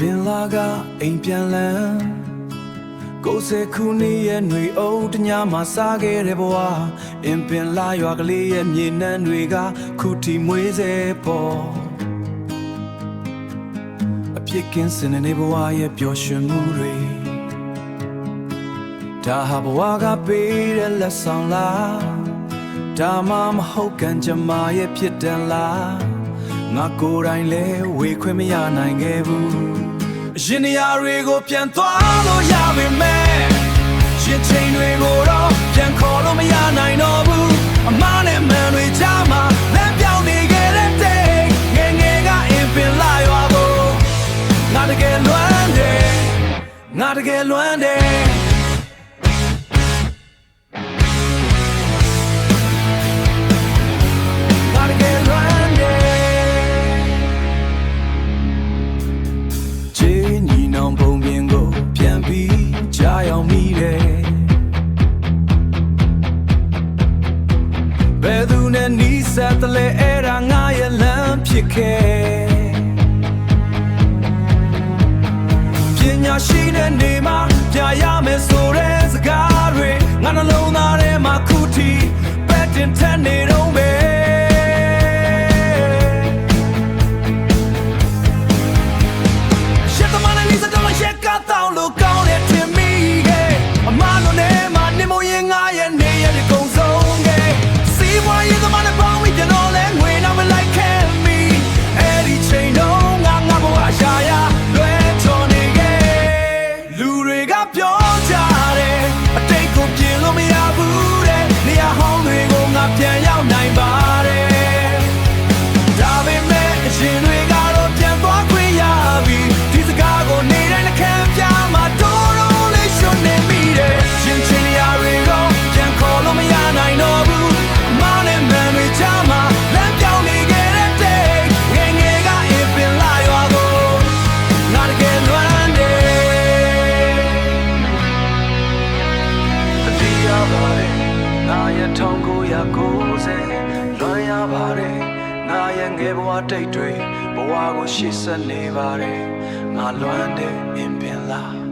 ပင်လာကအိမ်ပြန်လန်းကိုယ်စခုနှစ်ရဲ့ຫນွေအုပ်တညမှာစားခဲ့တဲ့ဘဝအင်ပင်လာရွာကလေးရဲ့မြေနှမ်းတွေကခုထိမွေးစေပေါ်အပြစ်ကင်းစင်နေဘဝရဲ့ပျော်ရွှင်မှုတွေဒါဟာဘဝကပေးတဲ့လက်ဆောင်လားဒါမှမဟုတ်ကံကြမ္မာရဲ့ဖြစ်တန်လားငါကိုယ်တိုင်လဲဝေခွင့်မရနိုင်ခဲ့ဘူးရင်နေရာတွေကိုပြန်သွားလို့ရပေမဲ့ရင်ချိန်တွေကိုတော့ပြန်ခေါ်လို့မရနိုင်တော့ဘူးအမားနဲ့မှန်တွေကြားမှာလက်ပြောင်းနေခဲ့တဲ့တဲ့ငယ်ငယ်ကအင်ပင်လာရွာဖို့ငါတကယ်လွမ်းတယ်ငါတကယ်လွမ်းတယ်ကြားရောက်မိတယ်ဘယ်သူနဲ့နီးစပ်တယ်လဲအဲ့ဒါငါရဲ့လမ်းဖြစ်ခဲ့ပညာရှိတဲ့နေမှာပြရမယ်ဆိုတဲ့စကားတွေငါနှလုံးသားထဲမှာခုထိပဲတင်ထက်နေတော့ပဲရှက်သမားနဲ့နီးစပ်တယ်ရှက်ကတော့လို့ကောင်းတဲ့ပြန်ရောက်နိုင်ပါတယ်ဒါပေမဲ့အရင်တွေကတော့ပြန်သွားခွင့်ရပြီဒီစကားကိုနေတိုင်းလက်ခံပြမှာတော်တော်လေးရှုံးနေမိတယ်ရင်ချင်းရတွေကိုပြန်ခေါ်လို့မရနိုင်တော့ဘူးအမောင်းနဲ့မှန်တွေကြားမှာလမ်းပြောင်းနေခဲ့တဲ့တဲ့ငယ်ငယ်ကအင်ပင်လာရွာကိုငါတကယ်လွမ်းတယ်အတီးရပါတယ်ငါရဲ့ထောင်ကိုလွမ်းရပါတယ်ငါရဲ့ငယ်ဘဝတိတ်တွေဘဝကိုရှေ့ဆက်နေပါတယ်ငါလွမ်းတဲ့အင်ပင်လား